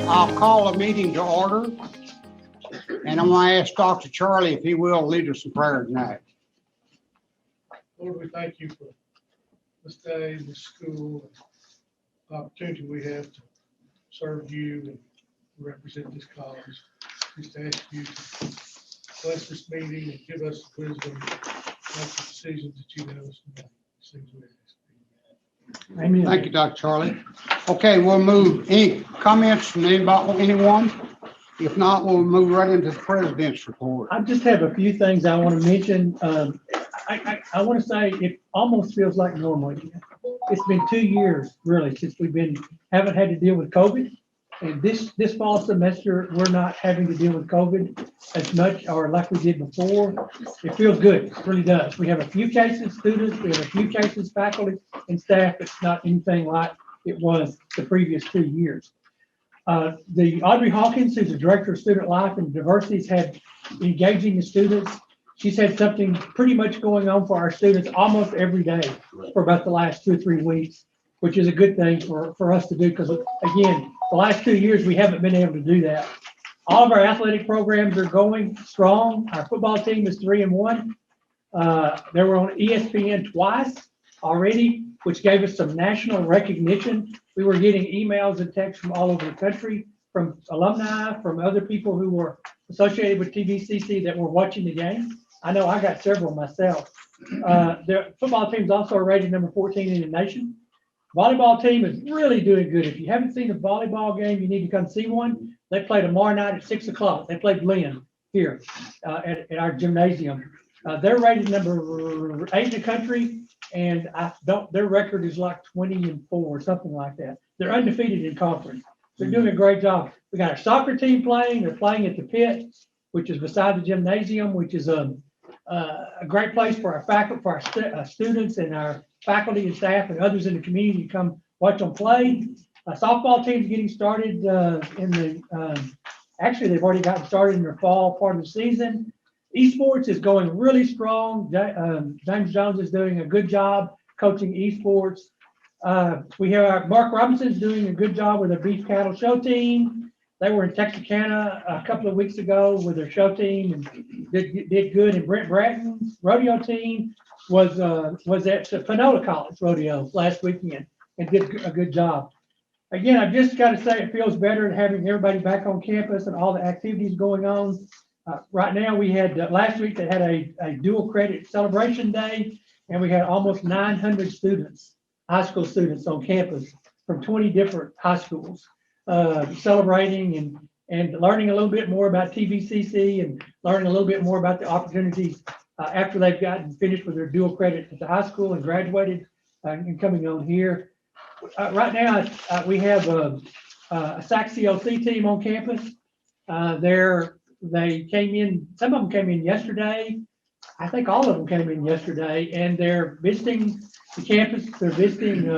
I'll call the meeting to order. And I'm going to ask Dr. Charlie if he will lead us in prayer tonight. Lord, we thank you for this day, this school, the opportunity we have to serve you and represent this college. Just ask you to bless this meeting and give us wisdom to make the decisions that you have us to make. Things we ask. Amen. Thank you, Dr. Charlie. Okay, we'll move. Any comments from anyone? If not, we'll move right into the president's report. I just have a few things I want to mention. I want to say it almost feels like normal again. It's been 2 years really since haven't had to deal with COVID. And this fall semester, we're not having to deal with COVID as much or like we did before. It feels good, it really does. We have a few cases students, we have a few cases faculty and staff. It's not anything like it was the previous 2 years. The Audrey Hawkins, who's the director of student life and diversity, has had engaging the students. She's had something pretty much going on for our students almost every day for about the last 2 or 3 weeks, which is a good thing for us to do because, again, the last 2 years we haven't been able to do that. All of our athletic programs are going strong. Our football team is 3-1. They were on ESPN twice already, which gave us some national recognition. We were getting emails and texts from all over the country, from alumni, from other people who were associated with TVCC that were watching the game. I know I got several myself. The football team is also rated number 14 in the nation. Volleyball team is really doing good. If you haven't seen a volleyball game, you need to come see one. They play tomorrow night at 6 o'clock. They play Glenn here at our gymnasium. They're rated number 8 in the country, and their record is like 20-4, something like that. They're undefeated in conference. They're doing a great job. We got our soccer team playing. They're playing at the pit, which is beside the gymnasium, which is a great place for our faculty, for our students and our faculty and staff and others in the community to come watch them play. Softball team's getting started actually they've already gotten started in their fall part of the season. Esports is going really strong. James Jones is doing a good job coaching esports. We have Mark Robinson's doing a good job with the beef cattle show team. They were in Texarkana a couple of weeks ago with their show team and did good. And Brent Bratton's rodeo team was at Panola College Rodeo last weekend and did a good job. Again, I've just got to say it feels better having everybody back on campus and all the activities going on. Right now, we had last week they had a dual credit celebration day, and we had almost 900 students, high school students on campus from 20 different high schools celebrating and learning a little bit more about TVCC and learning a little bit more about the opportunities after they've gotten finished with their dual credit at the high school and graduated and coming on here. Right now, we have a SAC CLC team on campus. They came in, some of them came in yesterday. I think all of them came in yesterday, and they're visiting the campus. They're visiting,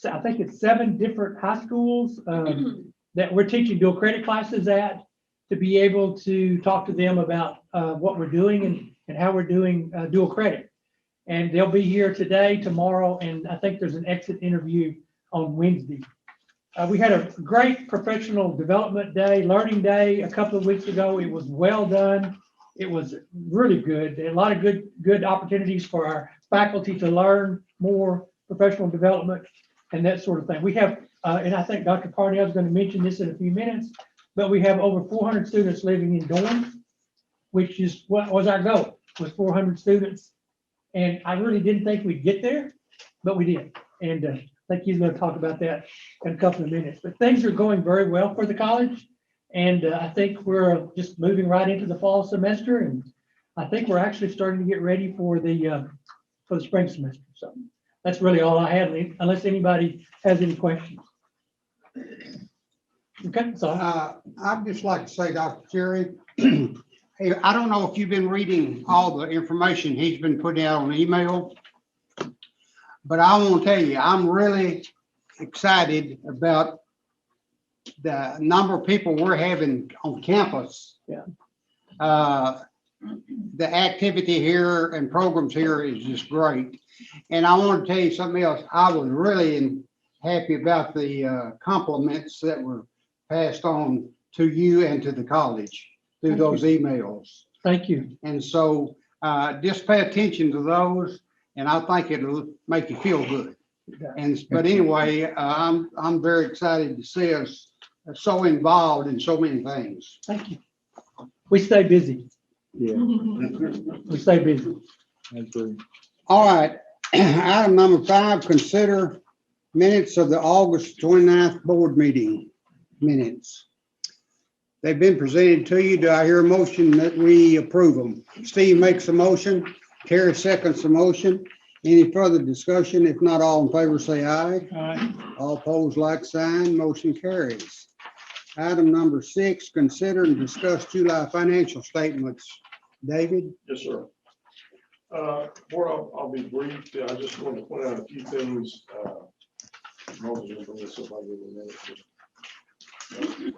I think it's 7 different high schools that we're teaching dual credit classes at to be able to talk to them about what we're doing and how we're doing dual credit. And they'll be here today, tomorrow, and I think there's an exit interview on Wednesday. We had a great professional development day, learning day a couple of weeks ago. It was well done. It was really good. A lot of good opportunities for our faculty to learn more professional development and that sort of thing. We have, and I think Dr. Parnell is going to mention this in a few minutes, but we have over 400 students living in dorms, which is what was our goal, was 400 students. And I really didn't think we'd get there, but we did. And I think he's going to talk about that in a couple of minutes. But things are going very well for the college. And I think we're just moving right into the fall semester. And I think we're actually starting to get ready for the spring semester. So that's really all I have, unless anybody has any questions. Okay, so I'd just like to say, Dr. Jerry, hey, I don't know if you've been reading all the information he's been putting out on email, but I want to tell you, I'm really excited about the number of people we're having on campus. Yeah. The activity here and programs here is just great. And I want to tell you something else. I was really happy about the compliments that were passed on to you and to the college through Thank those emails. Thank you. And so just pay attention to those, and I think it'll make you feel good. But anyway, I'm very excited to see us so involved in so many things. Thank you. We stay busy. Yeah, We stay busy. I agree. All right, item number 5, consider minutes of the August 29th board meeting minutes. They've been presented to you. Do I hear a motion that we approve them? Steve makes a motion, Terry seconds the motion. Any further discussion? If not, all in favor say aye. All right. All opposed, like sign, motion carries. Item number 6, consider and discuss July financial statements. David? Yes, sir. Board, I'll be brief. I just want to point out a few things. We're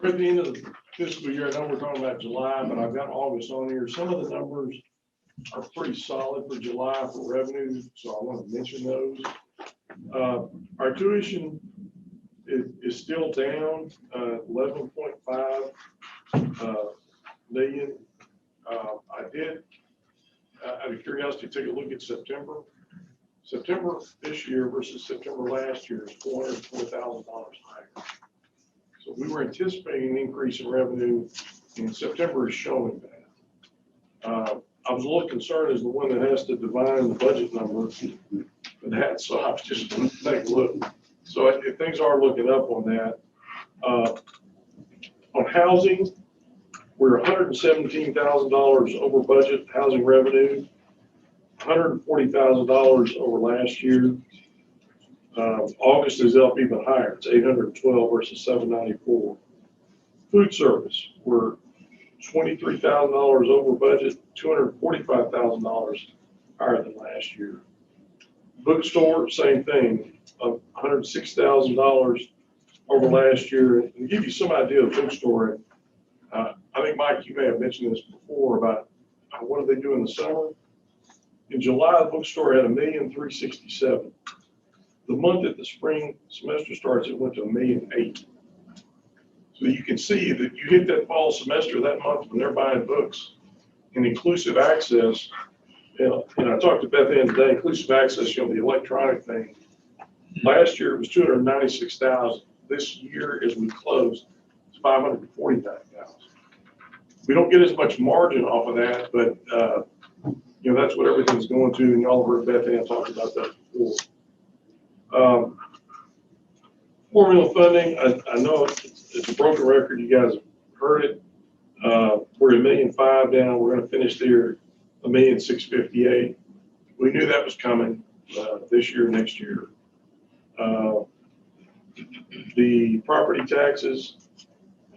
at the end of the fiscal year. I know we're talking about July, but I've got August on here. Some of the numbers are pretty solid for July for revenue, so I want to mention those. Our tuition is still down 11.5 million. I did, out of curiosity, take a look at September. September this year versus September last year is $404,000 higher. So we were anticipating an increase in revenue, and September is showing that. I was a little concerned as the one that has to divine the budget number for that, so I was just going to take a look. So if things are looking up on that. On housing, we're $117,000 over budget housing revenue, $140,000 over last year. August is up even higher. It's 812 versus 794. Food service, we're $23,000 over budget, $245,000 higher than last year. Bookstore, same thing, $106,000 over last year. And to give you some idea of bookstore, I think, Mike, you may have mentioned this before about what do they do in the summer. In July, the bookstore had $1,367,000. The month that the spring semester starts, it went to $1,008,000. So you can see that you hit that fall semester that month when they're buying books. And inclusive access, and I talked to Beth Ann today, inclusive access, the electronic thing. Last year it was $296,000. This year, as we close, it's $549,000. We don't get as much margin off of that, but that's what everything's going to, and y'all heard Beth Ann talk about that before. Formula funding, I know it's a broken record. You guys have heard it. We're $1.5 million down. We're going to finish there $1,658,000. We knew that was coming this year, next year. The property taxes,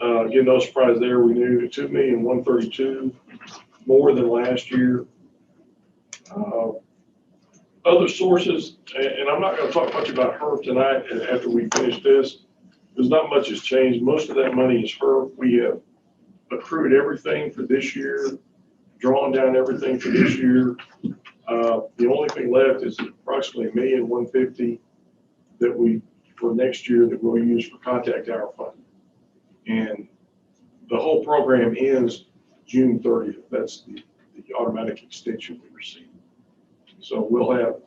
again, no surprise there. We knew $2,132,000 more than last year. Other sources, and I'm not going to talk much about HERF tonight after we finish this, because not much has changed. Most of that money is HERF. We have accrued everything for this year, drawn down everything for this year. The only thing left is approximately $1,150,000 that we, for next year, that we'll use for contact hour funding. And the whole program ends June 30th. That's the automatic extension we received. So we'll have,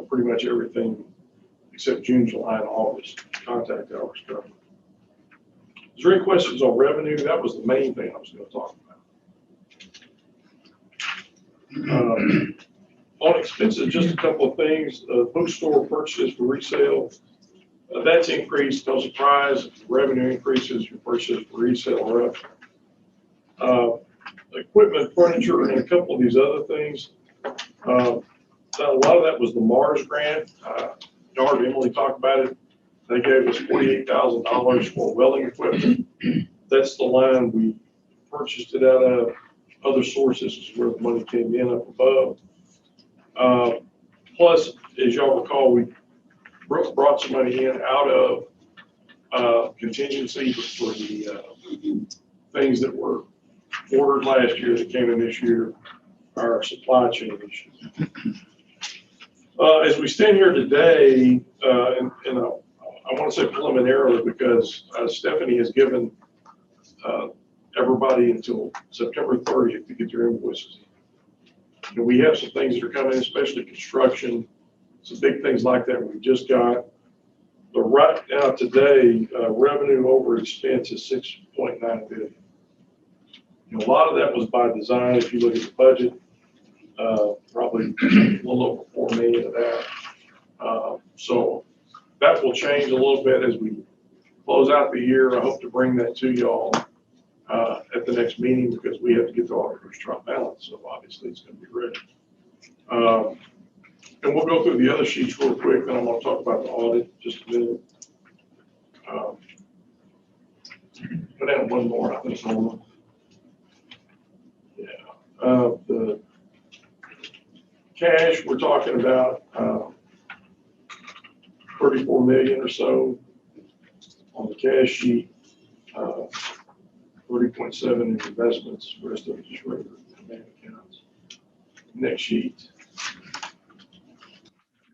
pretty much everything except June, July, and August contact hours covered. Is there any questions on revenue? That was the main thing I was going to talk about. On expenses, just a couple of things. Bookstore purchases for resale, that's increased. No surprise. Revenue increases, your purchases for resale are up. Equipment, furniture, and a couple of these other things. A lot of that was the Mars grant. Darb and Emily talked about it. They gave us $48,000 for welding equipment. That's the line we purchased it out of. Other sources is where the money came in up above. Plus, as y'all recall, we brought some money in out of contingency for the things that were ordered last year that came in this year, our supply chain issues. As we stand here today, and I want to say preliminarily because Stephanie has given everybody until September 30th to get their invoices. And we have some things that are coming, especially construction, some big things like that we just got. But right now, today, revenue over expense is 6.9 billion. You know, a lot of that was by design. If you look at the budget, probably a little over 4 million of that. So that will change a little bit as we close out the year. I hope to bring that to y'all at the next meeting, because we have to get the auditor's trial balance. So obviously it's going to be ready. And we'll go through the other sheets real quick, then I'm going to talk about the audit just a minute. Put down one more, I think it's normal. Yeah. The cash, we're talking about 34 million or so on the cash sheet, 30.7 in investments, the rest of it is regular bank accounts. Next sheet.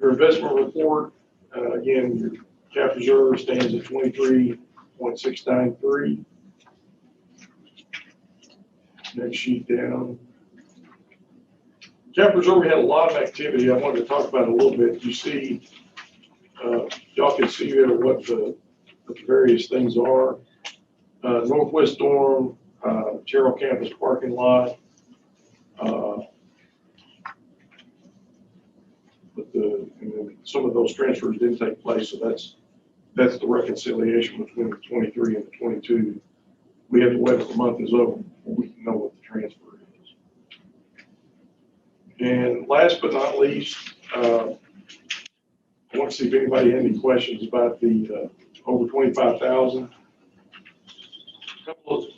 Your investment report, again, your cap reserve stands at 23.693. Next sheet down. Cap reserve, we had a lot of activity. I wanted to talk about it a little bit. You see, y'all can see there what the various things are. Northwest Dorm, Terrell Campus parking lot. But some of those transfers didn't take place, so that's the reconciliation between the 23 and the 22. We have to wait till the month is over before we can know what the transfer is. And last but not least, I want to see if anybody had any questions about the over 25,000.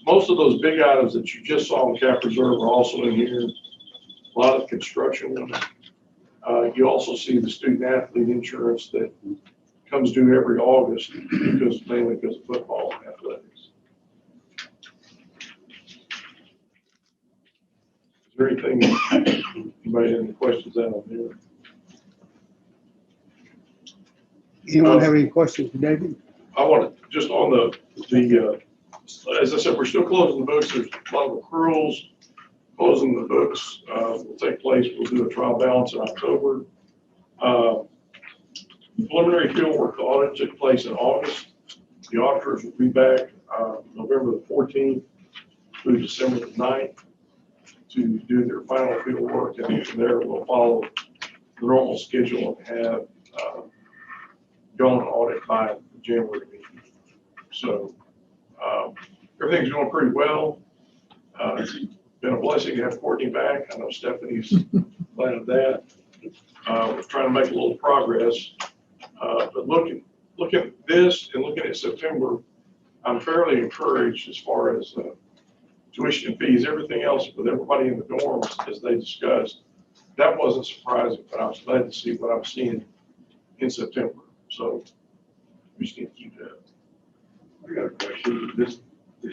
Most of those big items that you just saw in cap reserve are also in here. A lot of construction ones. You also see the student athlete insurance that comes due every August, mainly because of football and athletics. Is there anything, anybody have any questions out on there? Anyone have any questions for David? I want to, just on the as I said, we're still closing the books. There's a lot of accruals. Closing the books will take place. We'll do a trial balance in October. The preliminary fieldwork audit took place in August. The auditors will be back November the 14th through December the 9th to do their final fieldwork, and then from there we'll follow the normal schedule and have go on audit by the January meeting. So everything's going pretty well. It's been a blessing to have Courtney back. I know Stephanie's glad of that. We're trying to make a little progress. But looking at this and looking at September, I'm fairly encouraged as far as tuition and fees. Everything else with everybody in the dorms, as they discussed, that wasn't surprising, but I was glad to see what I'm seeing in September. So we just need to keep that. I got a question. This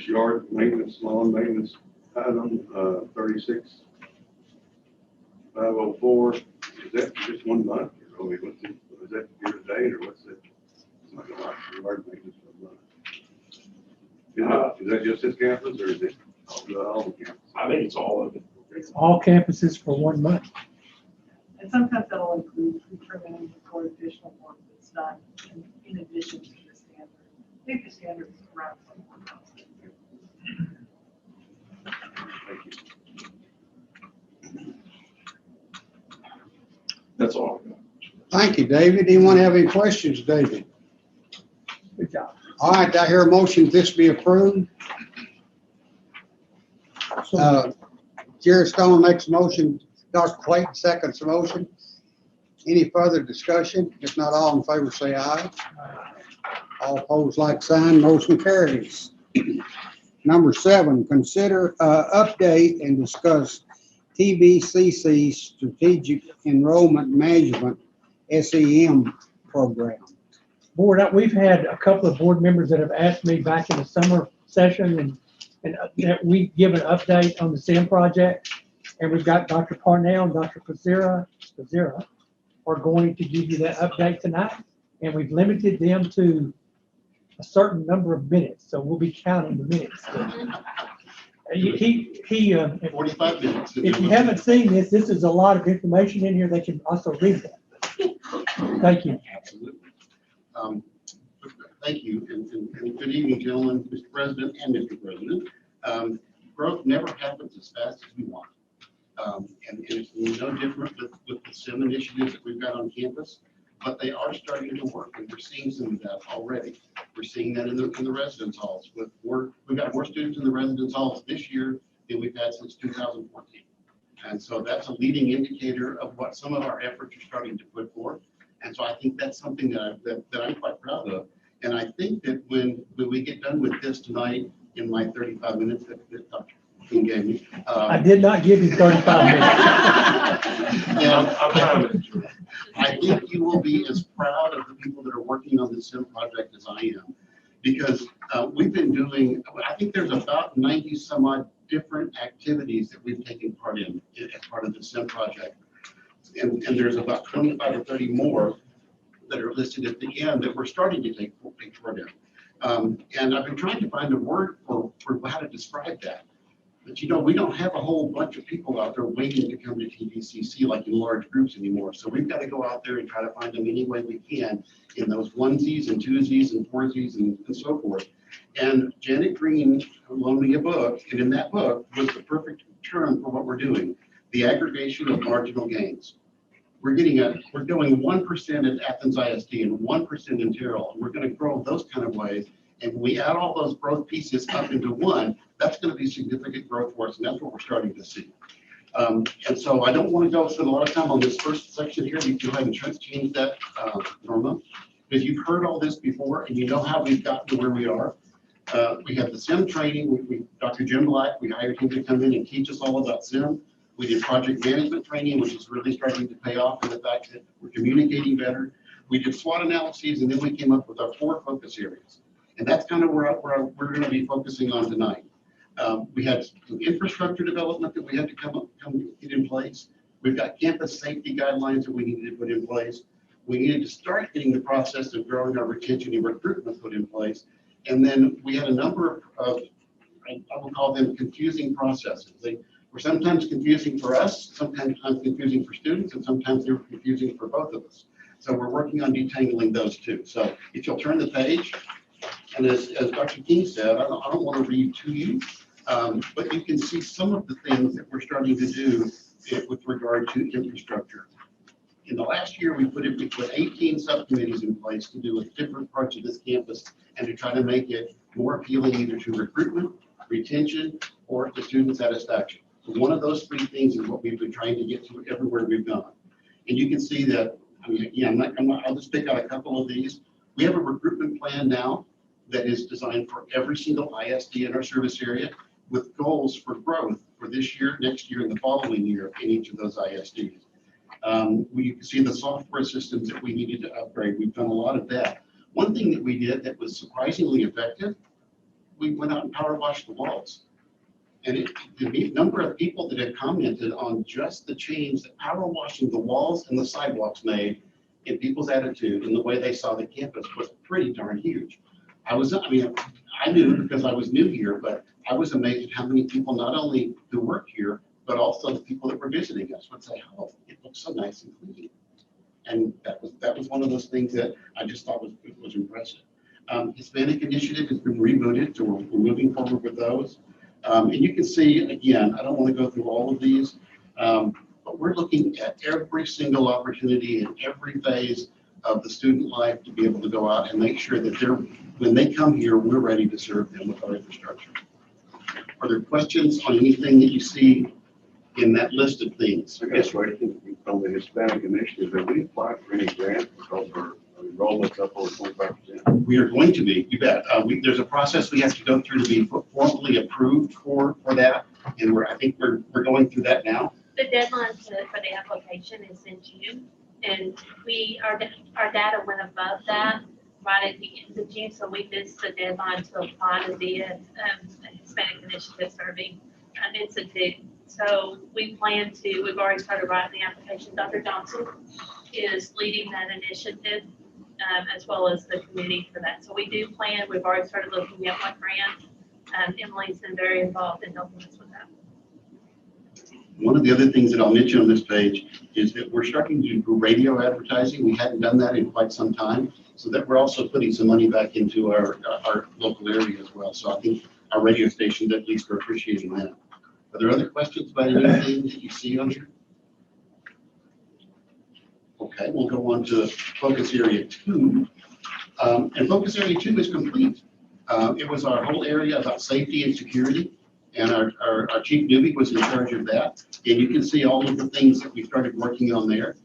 yard maintenance, lawn maintenance item, 36,504, is that just 1 month? Or is that year to date, or what's it? It's not a lot for yard maintenance for a month. Is that just this campus, or is it all the campuses? I think it's all of it. It's all campuses for 1 month. And sometimes that'll include trimming or additional work that's done in addition to the standard. I think the standard is around 21,000. Thank you. That's all. Thank you, David. Anyone have any questions, David? Good job. All right, I hear a motion this be approved. Jerry Stone makes a motion, Dr. Clayton seconds the motion. Any further discussion? If not, all in favor say aye. All opposed, like sign, motion carries. Number 7, consider update and discuss TVCC Strategic Enrollment Management SEM program. Board, we've had a couple of board members that have asked me back in the summer session and that we give an update on the SEM project. And we've got Dr. Parnell and Dr. Pazira are going to give you that update tonight. And we've limited them to a certain number of minutes, so we'll be counting the minutes. If 45 minutes. you haven't seen this, this is a lot of information in here. They can also read that. Thank you. Absolutely. Thank you, and good evening, gentlemen, Mr. President and Mr. President. Growth never happens as fast as we want. And it's no different with the SIM initiatives that we've got on campus, but they are starting to work, and we're seeing some of that already. We're seeing that in the residence halls. We've got more students in the residence halls this year than we've had since 2014. And so that's a leading indicator of what some of our efforts are starting to put forth. And so I think that's something that I'm quite proud of. And I think that when we get done with this tonight, in my 35 minutes that Dr. King gave me. I did not give you 35 minutes. I'm timing it. I think you will be as proud of the people that are working on the SIM project as I am. Because we've been doing, I think there's about 90 some odd different activities that we've taken part in as part of the SIM project. And there's about 25 or 30 more that are listed at the end that we're starting to take part in. And I've been trying to find a word for how to describe that. But you know, we don't have a whole bunch of people out there waiting to come to TVCC like in large groups anymore. So we've got to go out there and try to find them any way we can in those onesies and twosies and foursies and so forth. And Janet Green loaned me a book, and in that book was the perfect term for what we're doing, the aggregation of marginal gains. We're doing 1% at Athens ISD and 1% in Terrell. We're going to grow those kind of ways. And when we add all those growth pieces up into one, that's going to be significant growth for us. And that's what we're starting to see. And so I don't want to go spend a lot of time on this first section here. You can go ahead and change that, Norma, because you've heard all this before and you know how we've gotten to where we are. We have the SIM training. Dr. Jim Black, we hired him to come in and teach us all about SIM. We did project management training, which is really starting to pay off in the fact that we're communicating better. We did SWOT analyses, and then we came up with our 4 focus areas. And that's kind of where we're going to be focusing on tonight. We had some infrastructure development that we had to come get in place. We've got campus safety guidelines that we needed to put in place. We needed to start getting the process of growing our retention and recruitment put in place. And then we had a number of I will call them confusing processes. They were sometimes confusing for us, sometimes confusing for students, and sometimes they were confusing for both of us. So we're working on detangling those two. So if you'll turn the page, and as Dr. King said, I don't want to read to you, but you can see some of the things that we're starting to do with regard to infrastructure. In the last year, we put 18 subcommittees in place to do with different parts of this campus and to try to make it more appealing either to recruitment, retention, or to student satisfaction. So one of those 3 things is what we've been trying to get to everywhere we've gone. And you can see that, I mean, yeah, I'll just pick out a couple of these. We have a recruitment plan now that is designed for every single ISD in our service area with goals for growth for this year, next year, and the following year in each of those ISDs. You can see the software systems that we needed to upgrade. We've done a lot of that. One thing that we did that was surprisingly effective, we went out and power washed the walls. And the number of people that have commented on just the change that power washing the walls and the sidewalks made in people's attitude and the way they saw the campus was pretty darn huge. I knew because I was new here, but I was amazed at how many people, not only who work here, but also the people that were visiting us would say, "Oh, it looks so nice and clean." And that was one of those things that I just thought was impressive. Hispanic Initiative has been rebooted, so we're moving forward with those. And you can see, again, I don't want to go through all of these, but we're looking at every single opportunity in every phase of the student life to be able to go out and make sure that when they come here, we're ready to serve them with our infrastructure. Are there questions on anything that you see in that list of things? I guess right from the Hispanic Initiative, have we applied for any grants because our enrollment's up over 25%? We are going to be, you bet. There's a process we have to go through to be formally approved for that. And I think we're going through that now. The deadline for the application is in June, and our data went above that right at the end of June, so we missed the deadline to apply to be a Hispanic Initiative serving an institute. So we've already started writing the application. Dr. Johnson is leading that initiative, as well as the committee for that. So we do plan, we've already started looking at what grants. Emily's been very involved in helping us with that. One of the other things that I'll mention on this page is that we're starting to do radio advertising. We hadn't done that in quite some time, so that we're also putting some money back into our local area as well. So I think our radio stations at least are appreciating that. Are there other questions about anything that you see on here? Okay, we'll go on to focus area 2. And focus area 2 is complete. It was our whole area about safety and security. And our chief newbie was in charge of that. And you can see all of the things that we started working on there.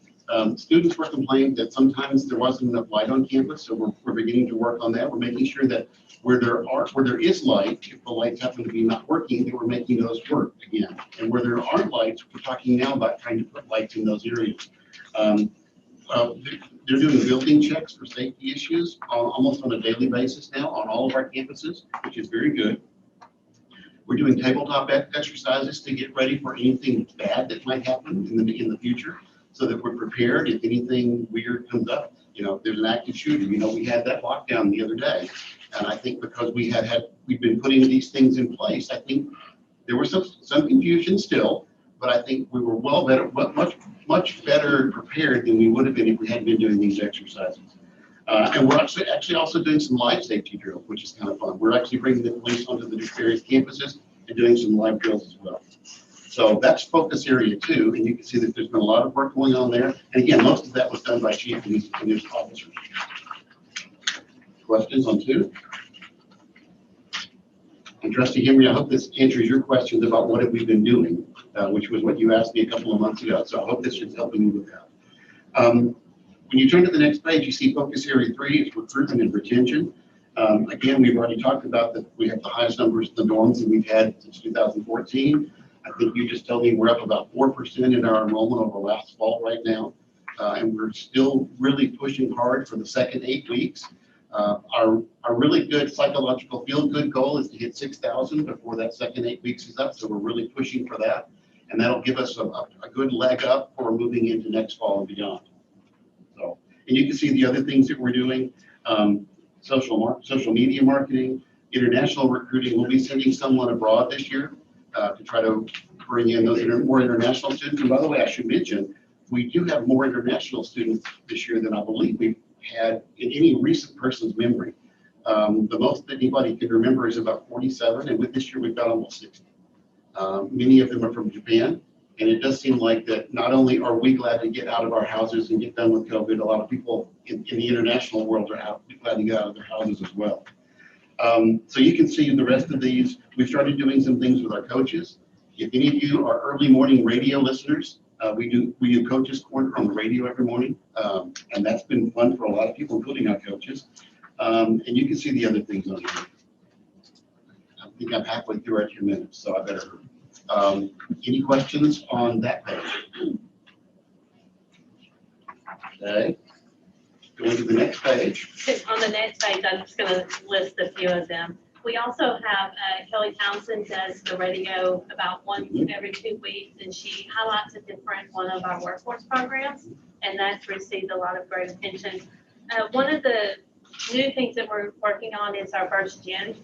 Students were complaining that sometimes there wasn't enough light on campus, so we're beginning to work on that. We're making sure that where there is light, if the lights happen to be not working, that we're making those work again. And where there aren't lights, we're talking now about trying to put lights in those areas. They're doing building checks for safety issues almost on a daily basis now on all of our campuses, which is very good. We're doing tabletop exercises to get ready for anything bad that might happen in the future, so that we're prepared if anything weird comes up. You know, if there's an active shooter, you know, we had that lockdown the other day. And I think because we've been putting these things in place, I think there was some confusion still, but I think we were much better prepared than we would have been if we hadn't been doing these exercises. And we're actually also doing some live safety drills, which is kind of fun. We're actually bringing the police onto the various campuses and doing some live drills as well. So that's focus area 2, and you can see that there's been a lot of work going on there. And again, most of that was done by chief and his officers. Questions on 2? And Trustee Henry, I hope this answers your questions about what have we been doing, which was what you asked me a couple of months ago. So I hope this is helping you with that. When you turn to the next page, you see focus area 3 is recruitment and retention. Again, we've already talked about that we have the highest numbers in the dorms that we've had since 2014. I think you just told me we're up about 4% in our enrollment over last fall right now. And we're still really pushing hard for the second 8 weeks. Our really good psychological feel-good goal is to hit 6,000 before that second 8 weeks is up. So we're really pushing for that. And that'll give us a good leg up for moving into next fall and beyond. So, and you can see the other things that we're doing, social media marketing, international recruiting. We'll be sending someone abroad this year to try to bring in those more international students. And by the way, I should mention, we do have more international students this year than I believe we've had in any recent person's memory. The most that anybody could remember is about 47, and with this year we've got almost 60. Many of them are from Japan. And it does seem like that not only are we glad to get out of our houses and get done with COVID, a lot of people in the international world are glad to get out of their houses as well. So you can see in the rest of these, we've started doing some things with our coaches. If any of you are early morning radio listeners, we do Coaches Corner on the radio every morning. And that's been fun for a lot of people, including our coaches. And you can see the other things on here. I think I'm halfway through our 2 minutes, so I better hurry. Any questions on that page? Okay. Going to the next page. On the next page, I'm just going to list a few of them. We also have Kelly Townsend does the radio about once every 2 weeks, and she highlights a different one of our workforce programs, and that's received a lot of great attention. One of the new things that we're working on is our First Gen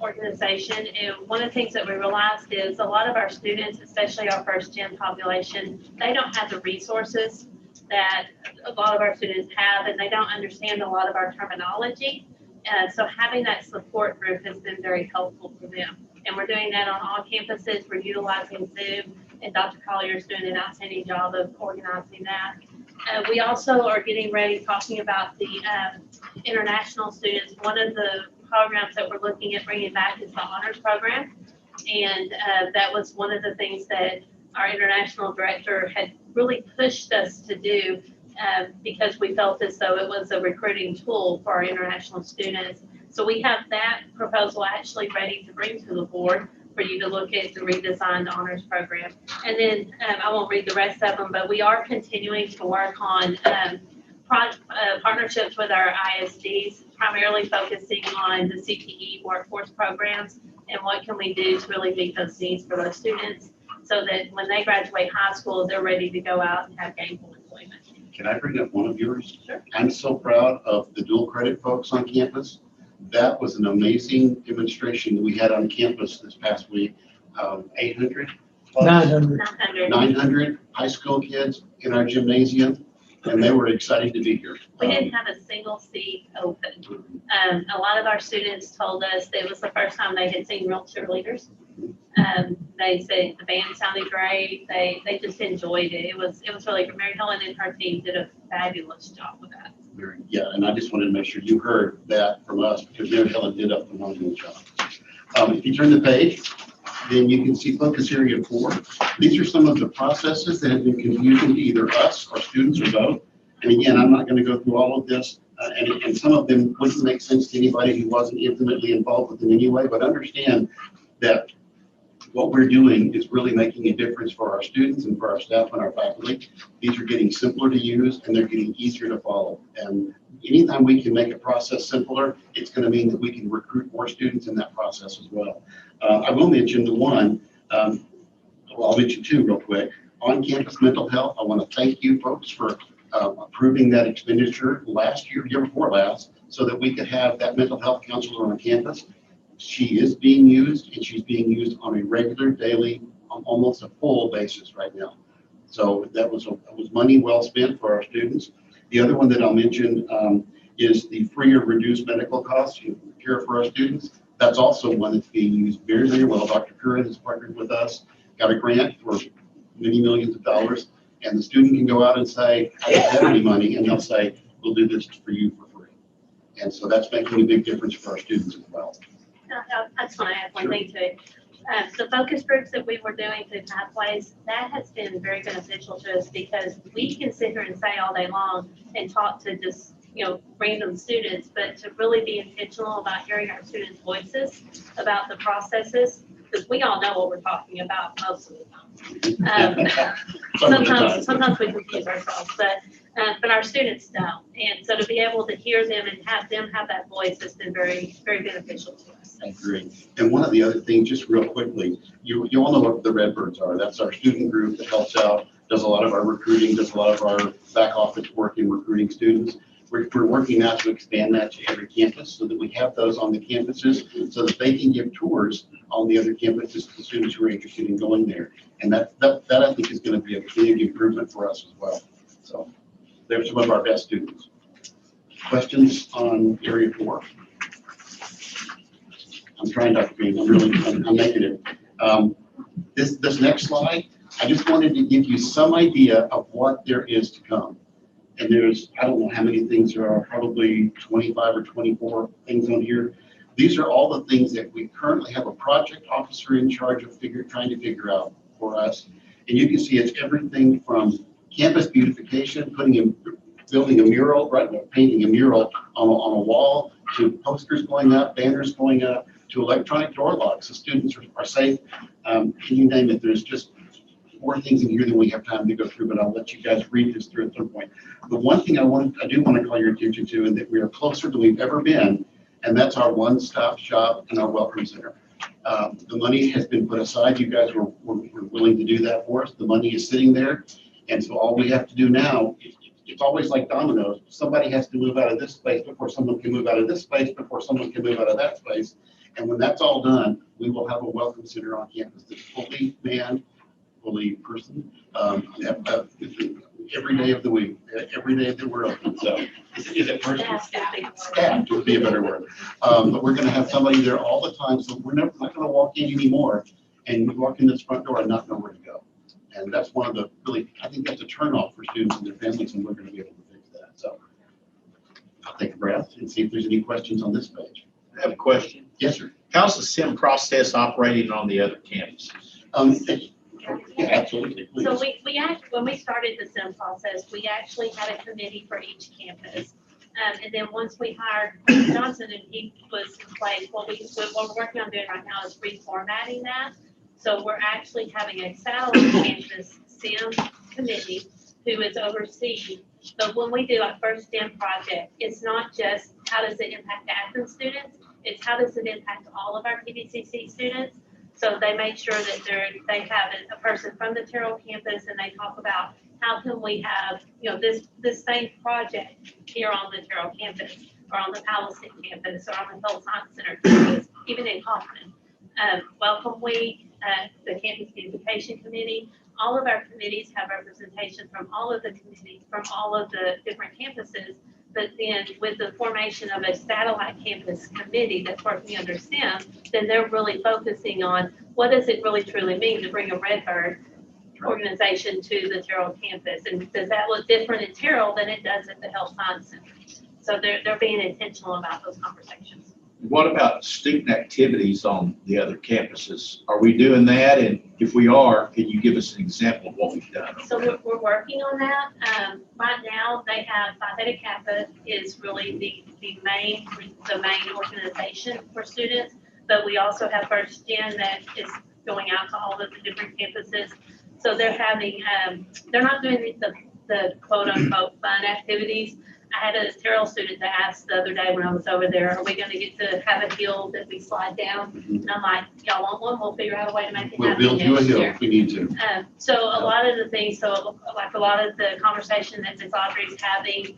organization. And one of the things that we realized is a lot of our students, especially our first gen population, they don't have the resources that a lot of our students have, and they don't understand a lot of our terminology. So having that support group has been very helpful for them. And we're doing that on all campuses. We're utilizing Zoom, and Dr. Collier is doing an outstanding job of organizing that. We also are getting ready, talking about the international students. One of the programs that we're looking at bringing back is the honors program. And that was one of the things that our international director had really pushed us to do because we felt as though it was a recruiting tool for our international students. So we have that proposal actually ready to bring to the board for you to look at the redesigned honors program. And then I won't read the rest of them, but we are continuing to work on partnerships with our ISDs, primarily focusing on the CTE workforce programs and what can we do to really meet those needs for those students so that when they graduate high school, they're ready to go out and have gainful employment. Can I bring up one of yours? Sure. I'm so proud of the dual credit folks on campus. That was an amazing demonstration that we had on campus this past week. 800 plus 900. 900. 900 high school kids in our gymnasium, and they were excited to be here. We didn't have a single seat open. A lot of our students told us it was the first time they had seen real cheerleaders. They said the band sounded great. They just enjoyed it. It was really good. Mary Helen and her team did a fabulous job with that. Yeah, and I just wanted to make sure you heard that from us, because Mary Helen did a phenomenal job. If you turn the page, then you can see focus area 4. These are some of the processes that have been confusing to either us or students or both. And again, I'm not going to go through all of this, and some of them wouldn't make sense to anybody who wasn't intimately involved with them anyway, but understand that what we're doing is really making a difference for our students and for our staff and our faculty. These are getting simpler to use, and they're getting easier to follow. And anytime we can make a process simpler, it's going to mean that we can recruit more students in that process as well. I will mention the one, well, I'll mention 2 real quick. On-campus mental health, I want to thank you folks for approving that expenditure last year before last, so that we could have that mental health counselor on campus. She is being used, and she's being used on a regular, daily, almost a full basis right now. So that was money well spent for our students. The other one that I'll mention is the free or reduced medical costs care for our students. That's also one that's being used very, very well. Dr. Curran has partnered with us, got a grant for many millions of dollars, and the student can go out and say, I don't have any money, and they'll say, we'll do this for you for free. And so that's making a big difference for our students as well. I just want to add one thing to it. The focus groups that we were doing through Pathways, that has been very beneficial to us, because we can sit here and say all day long and talk to just, random students, but to really be intentional about hearing our students' voices about the processes, because we all know what we're talking about most of the time. Sometimes we confuse ourselves, but our students don't. And so to be able to hear them and have them have that voice has been very, very beneficial to us. I agree. And one of the other things, just real quickly, you all know what the Redbirds are. That's our student group that helps out, does a lot of our recruiting, does a lot of our back office work in recruiting students. We're working now to expand that to every campus, so that we have those on the campuses, so that they can give tours on the other campuses to students who are interested in going there. And that I think is going to be a big improvement for us as well. So they're some of our best students. Questions on area 4? I'm trying, Dr. Green, I'm making it. This next slide, I just wanted to give you some idea of what there is to come. And there's, I don't know how many things there are, probably 25 or 24 things on here. These are all the things that we currently have a project officer in charge of trying to figure out for us. And you can see it's everything from campus beautification, building a mural, right, painting a mural on a wall, to posters going up, banners going up, to electronic door locks, so students are safe. You name it, there's just more things in here than we have time to go through, but I'll let you guys read this through at some point. The one thing I do want to call your attention to, and that we are closer than we've ever been, and that's our one-stop shop and our welcome center. The money has been put aside. You guys were willing to do that for us. The money is sitting there, and so all we have to do now, it's always like dominoes. Somebody has to move out of this space before someone can move out of this space, before someone can move out of that space. And when that's all done, we will have a welcome center on campus that's fully manned, fully person, every day of the week, every day that we're open. So is it person? Staff would be a better word. But we're going to have somebody there all the time, so we're not going to walk in anymore and walk in this front door and not know where to go. And that's one of the I think that's a turnoff for students and their families, and we're going to be able to fix that. So I'll take a breath and see if there's any questions on this page. I have a question. Yes, sir. How's the SIM process operating on the other campuses? Yeah, absolutely. Please. So when we started the SIM process, we actually had a committee for each campus. And then once we hired Mr. Johnson and he was in place, what we're working on doing right now is reformatting that. So we're actually having a salary campus SIM committee who is overseeing. But when we do our first STEM project, it's not just how does it impact Athens students, it's how does it impact all of our PVCC students. So they make sure that they have a person from the Terrell campus, and they talk about how can we have, this same project here on the Terrell campus, or on the Palisade campus, or on the Health Science Center campus, even in Kaufman. Welcome Week, the Campus Beautification Committee, all of our committees have representation from all of the committees, from all of the different campuses. But then with the formation of a satellite campus committee that's working under SIM, then they're really focusing on what does it really truly mean to bring a Redbird organization to the Terrell campus? And does that look different in Terrell than it does at the Health Science Center? So they're being intentional about those conversations. What about student activities on the other campuses? Are we doing that? And if we are, can you give us an example of what we've done? So we're working on that. Right now, they have Phi Beta Kappa is really the main organization for students. But we also have First Gen that is going out to all of the different campuses. So they're having, they're not doing the quote unquote fun activities. I had a Terrell student that asked the other day when I was over there, are we gonna get to have a hill that we slide down? And I'm like, y'all want one? We'll figure out a way to make it We'll happen build you a next hill year. if we need to. So a lot of the things, so like a lot of the conversation that Ms. Audrey's having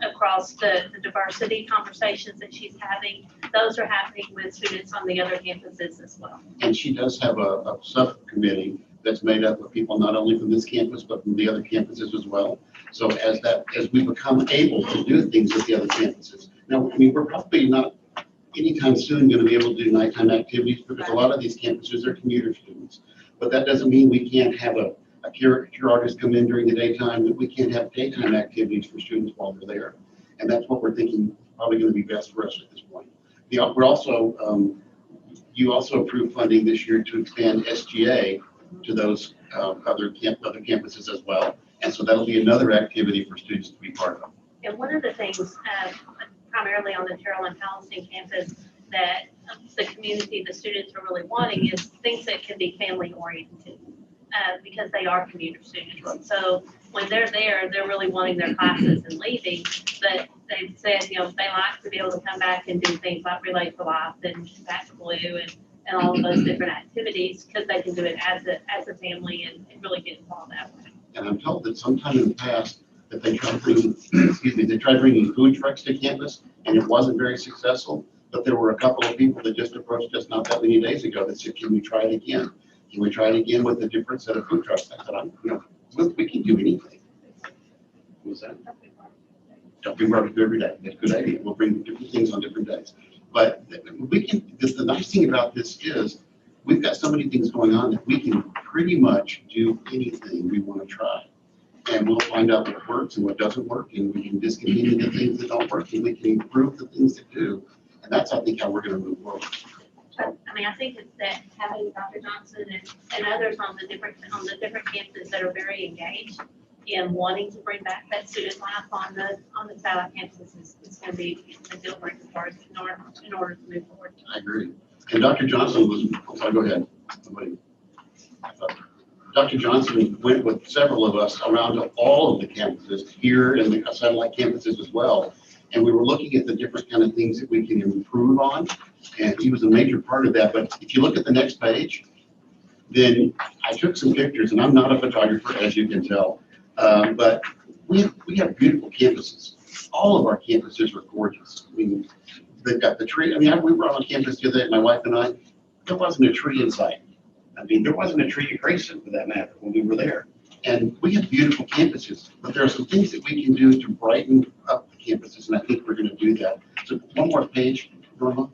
across the diversity conversations that she's having, those are happening with students on the other campuses as well. And she does have a subcommittee that's made up of people not only from this campus, but from the other campuses as well. So as we become able to do things with the other campuses. Now, I mean, we're probably not anytime soon going to be able to do nighttime activities because a lot of these campuses are commuter students. But that doesn't mean we can't have a caricature artist come in during the daytime, that we can't have daytime activities for students while they're there. And that's what we're thinking probably going to be best for us at this point. We're also, you also approved funding this year to expand SGA to those other campuses as well. And so that'll be another activity for students to be part of. And one of the things, primarily on the Terrell and Palestine campus, that the community, the students are really wanting is things that can be family oriented. Because they are commuter students. Right. So when they're there, they're really wanting their classes and leaving. But they've said, they like to be able to come back and do things like Relate to Life and Back to Blue and all of those different activities because they can do it as a family and really get involved that way. And I'm told that sometime in the past that they tried bringing, they tried bringing food trucks to campus and it wasn't very successful. But there were a couple of people that just approached us not that many days ago that said, can we try it again? Can we try it again with a different set of food trucks? I said, we can do anything. What was that? Don't be barbecue every day. That's a good idea. We'll bring different things on different days. But we can, the nice thing about this is we've got so many things going on that we can pretty much do anything we want to try. And we'll find out what works and what doesn't work, and we can discontinue the things that don't work, and we can improve the things that do. And that's, I think, how we're going to move forward. I mean, I think it's that having Dr. Johnson and others on the different campuses that are very engaged in wanting to bring back that student life on the satellite campuses is going to be a deal breaker for us in order to move forward. I agree. And Dr. Johnson was, go ahead. Somebody. Dr. Johnson went with several of us around to all of the campuses here and the satellite campuses as well. And we were looking at the different kind of things that we can improve on. And he was a major part of that. But if you look at the next page, then I took some pictures, and I'm not a photographer, as you can tell. But we have beautiful campuses. All of our campuses are gorgeous. I mean, they've got the tree. I mean, we were on a campus the other day, my wife and I, there wasn't a tree in sight. I mean, there wasn't a tree at Grayson for that matter when we were there. And we have beautiful campuses, but there are some things that we can do to brighten up the campuses, and I think we're going to do that. So one more page, Norma.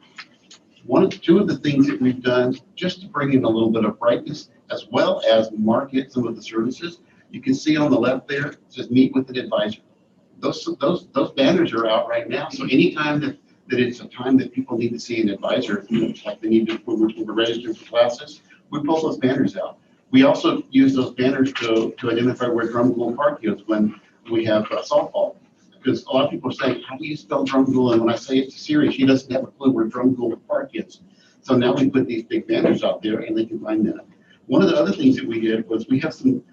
Two of the things that we've done just to bring in a little bit of brightness, as well as market some of the services. You can see on the left there, it says meet with an advisor. Those banners are out right now. So anytime that it's a time that people need to see an advisor, like they need to, when we're registered for classes, we pull those banners out. We also use those banners to identify where Drumgoole Park is when we have softball. Because a lot of people are saying, how do you spell Drumgoole? And when I say it's a series, she doesn't have a clue where Drumgoole Park is. So now we put these big banners out there and they can find that. One of the other things that we did was we have some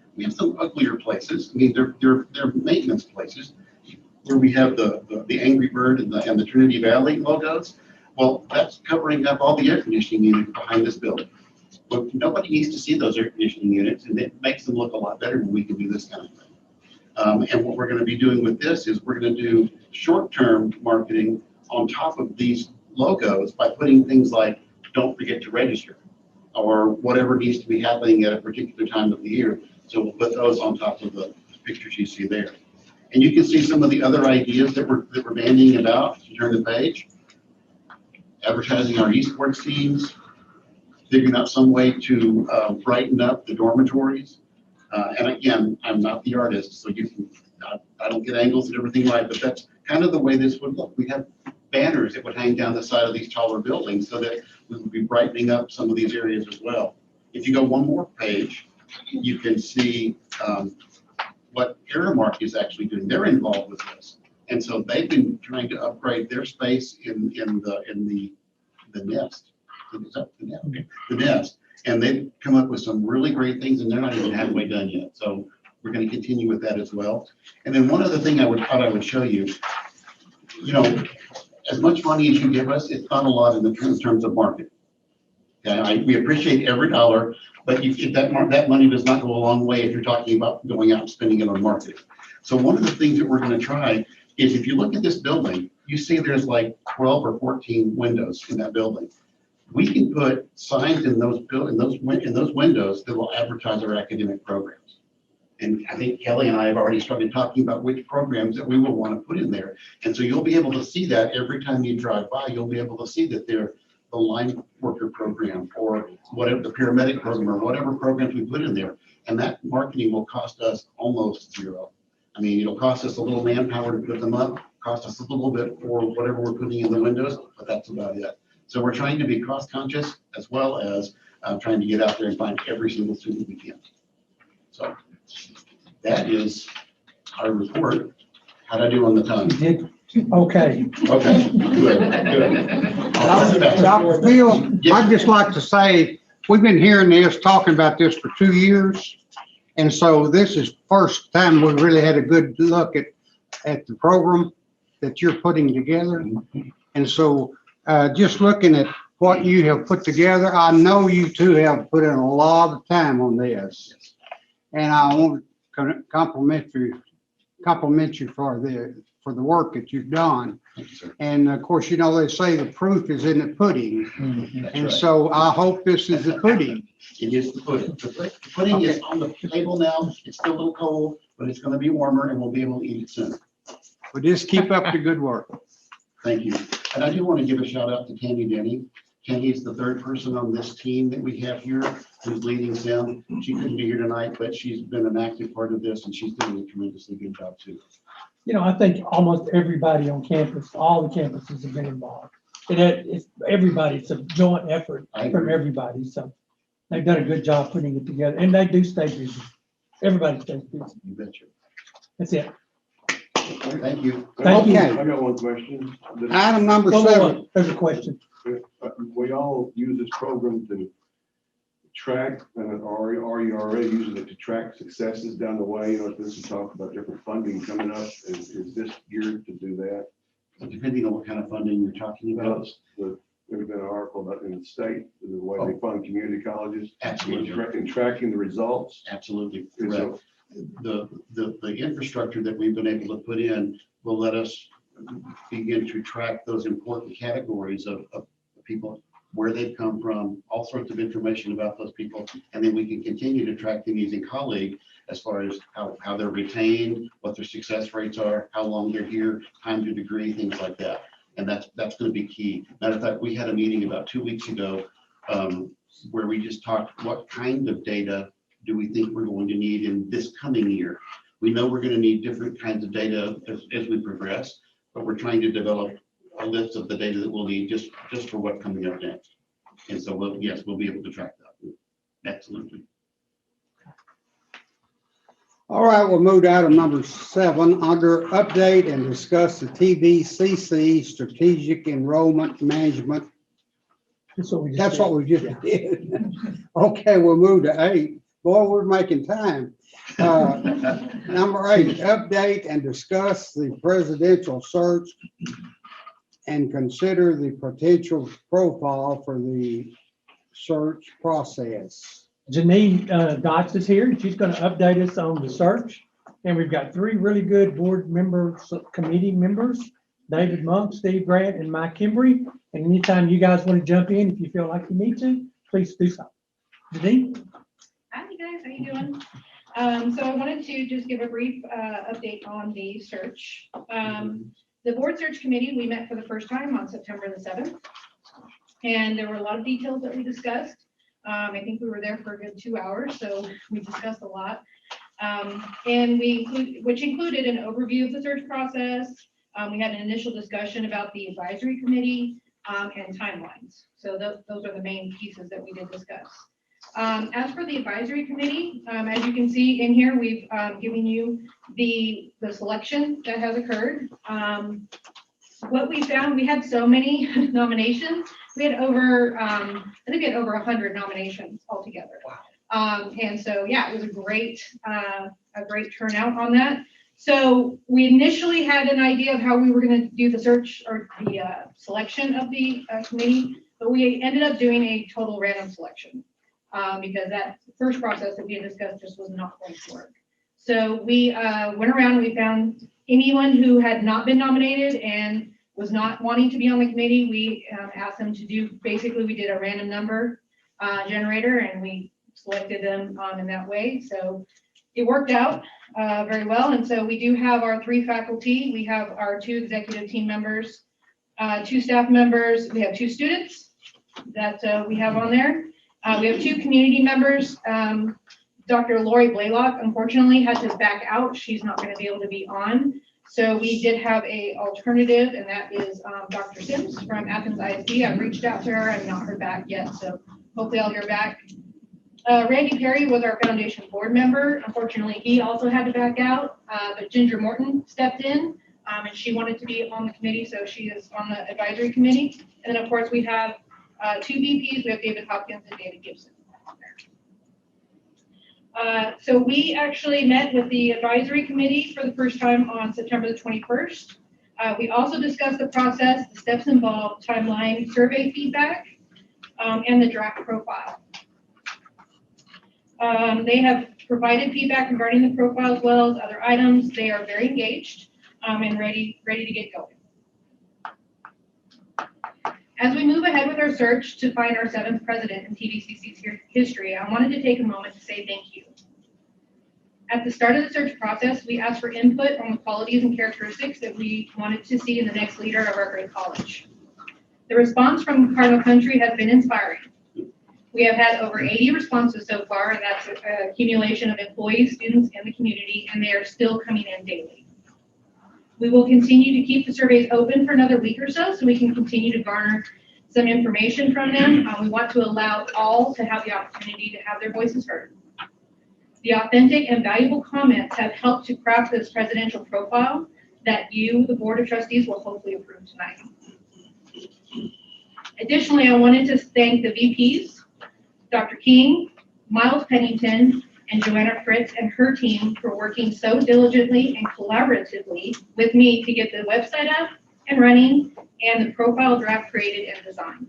uglier places. I mean, they're maintenance places where we have the Angry Bird and the Trinity Valley logos. Well, that's covering up all the air conditioning units behind this building. But nobody needs to see those air conditioning units, and it makes them look a lot better when we can do this kind of thing. And what we're going to be doing with this is we're going to do short-term marketing on top of these logos by putting things like, don't forget to register, or whatever needs to be happening at a particular time of the year. So we'll put those on top of the pictures you see there. And you can see some of the other ideas that we're bandying about. If you turn the page, advertising our esports teams, figuring out some way to brighten up the dormitories. And again, I'm not the artist, so you can, I don't get angles and everything right, but that's kind of the way this would look. We have banners that would hang down the side of these taller buildings so that we would be brightening up some of these areas as well. If you go one more page, you can see what Aramark is actually doing. They're involved with this. And so they've been trying to upgrade their space in the nest. Is that the nest? Okay. The nest. And they've come up with some really great things, and they're not even halfway done yet. So we're going to continue with that as well. And then one other thing thought I would show you, you know, as much money as you give us, it's not a lot in terms of marketing. Okay, we appreciate every dollar, but that money does not go a long way if you're talking about going out and spending it on marketing. So one of the things that we're going to try is, if you look at this building, you see there's like 12 or 14 windows in that building. We can put signs in those windows that will advertise our academic programs. And I think Kelly and I have already started talking about which programs that we will want to put in there. And so you'll be able to see that every time you drive by. You'll be able to see that they're the line worker program, or whatever, the paramedic program, or whatever programs we put in there. And that marketing will cost us almost zero. I mean, it'll cost us a little manpower to put them up, cost us a little bit for whatever we're putting in the windows, but that's about it. So we're trying to be cost conscious, as well as trying to get out there and find every single student we can. So that is our report. How'd I do on the tongue? You did, okay. Okay, good. Dr. Phil, I'd just like to say, we've been hearing this, talking about this for 2 years. And so this is first time we really had a good look at the program that you're putting together. And so just looking at what you have put together, I know you two have put in a lot of time on this. And I want to compliment you for the work that you've done. And of course, you know, they say the proof is in the pudding. And so I hope this is the pudding. It is the pudding. The pudding is on the table now. It's still a little cold, but it's going to be warmer, and we'll be able to eat it soon. But just keep up the good work. Thank you. And I do want to give a shout out to Tammy Denny. Tammy is the third person on this team that we have here who's leading SIM. She couldn't be here tonight, but she's been an active part of this, and she's doing a tremendously good job too. You know, I think almost everybody on campus, all the campuses have been involved. And it's everybody, it's a joint effort from everybody. So they've done a good job putting it together, and they do stay busy. Everybody stays busy. You betcha. That's it. Thank you. Thank you. Okay. I got one question. Item number One 7. more. There's a question. We all use this program to track, or are you already using it to track successes down the way? You know, this is talk about different funding coming up. Is this geared to do that? Depending on what kind of funding you're talking about. There's been an article about in the state, the way they fund community colleges. Absolutely. And tracking the results. Absolutely And correct. so The infrastructure that we've been able to put in will let us begin to track those important categories of people, where they've come from, all sorts of information about those people. And then we can continue to track them using Colleague as far as how they're retained, what their success rates are, how long they're here, time to degree, things like that. And that's going to be key. Matter of fact, we had a meeting about 2 weeks ago where we just talked, what kind of data do we think we're going to need in this coming year? We know we're going to need different kinds of data as we progress, but we're trying to develop a list of the data that we'll need just for what's coming up next. And so we'll be able to track that. Absolutely. All right, we'll move to item number 7, under update and discuss the TVCC strategic enrollment management. That's what we just did. Okay, we'll move to 8. Boy, we're making time. Number 8, update and discuss the presidential search and consider the potential profile for the search process. Janine Dotz is here, and she's gonna update us on the search. And we've got three really good board members, committee members, David Monk, Steve Grant, and Mike Kimbry. And anytime you guys want to jump in, if you feel like you need to, please do so. Janine? Hi, guys, how you doing? So I wanted to just give a brief update on the search. The board search committee, we met for the first time on September the 7th. And there were a lot of details that we discussed. I think we were there for a good 2 hours, so we discussed a lot. And which included an overview of the search process. We had an initial discussion about the advisory committee and timelines. So those are the main pieces that we did discuss. As for the advisory committee, as you can see in here, we've given you the selection that has occurred. What we found, we had so many nominations. We had over, I think we had over 100 nominations altogether. Wow. And so, yeah, it was a great turnout on that. So we initially had an idea of how we were going to do the search or the selection of the committee, but we ended up doing a total random selection because that first process that we had discussed just was not going to work. So we went around and we found anyone who had not been nominated and was not wanting to be on the committee. We asked them to do, basically we did a random number generator and we selected them in that way. So it worked out very well. And so we do have our 3 faculty. We have our 2 executive team members, 2 staff members. We have 2 students that we have on there. We have 2 community members. Dr. Lori Blaylock, unfortunately, had to back out. She's not going to be able to be on. So we did have a alternative, and that is Dr. Sims from Athens ISD. I've reached out to her. I've not heard back yet, so hopefully I'll hear back. Randy Perry was our foundation board member. Unfortunately, he also had to back out, but Ginger Morton stepped in, and she wanted to be on the committee, so she is on the advisory committee. And then, of course, we have 2 VPs. We have David Hopkins and David Gibson. So we actually met with the advisory committee for the first time on September the 21st. We also discussed the process, the steps involved, timeline, survey feedback, and the draft profile. They have provided feedback regarding the profile as well as other items. They are very engaged and ready to get going. As we move ahead with our search to find our 7th president in TVCC's history, I wanted to take a moment to say thank you. At the start of the search process, we asked for input on the qualities and characteristics that we wanted to see in the next leader of our great college. The response from Cardinal Country has been inspiring. We have had over 80 responses so far, and that's an accumulation of employees, students, and the community, and they are still coming in daily. We will continue to keep the surveys open for another week or so we can continue to garner some information from them. We want to allow all to have the opportunity to have their voices heard. The authentic and valuable comments have helped to craft this presidential profile that you, the Board of Trustees, will hopefully approve tonight. Additionally, I wanted to thank the VPs, Dr. King, Miles Pennington, and Joanna Fritz and her team for working so diligently and collaboratively with me to get the website up and running and the profile draft created and designed.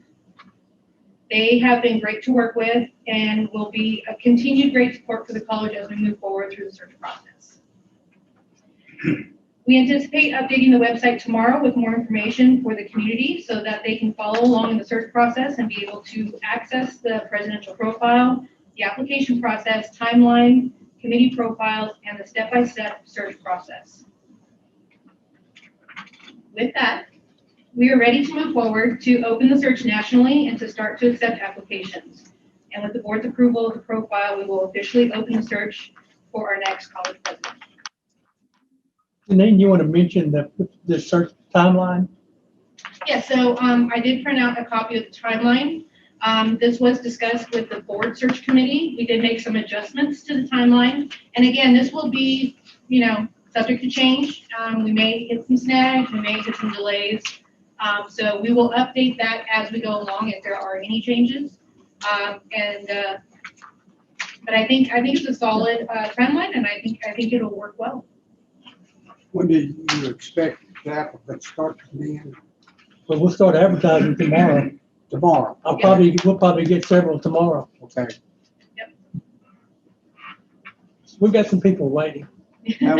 They have been great to work with and will be a continued great support for the college as we move forward through the search process. We anticipate updating the website tomorrow with more information for the community so that they can follow along in the search process and be able to access the presidential profile, the application process, timeline, committee profiles, and the step-by-step search process. With that, we are ready to move forward to open the search nationally and to start to accept applications. And with the board's approval of the profile, we will officially open the search for our next college president. Janine, you want to mention the search timeline? Yeah, so I did print out a copy of the timeline. This was discussed with the board search committee. We did make some adjustments to the timeline. And again, this will be, subject to change. We may hit some snags, we may hit some delays. So we will update that as we go along if there are any changes. But I think it's a solid timeline, and I think it'll work well. When do you expect the applicants start to come in? But we'll start advertising tomorrow. tomorrow. We'll probably get several tomorrow. Okay. We've got some people waiting. Yeah,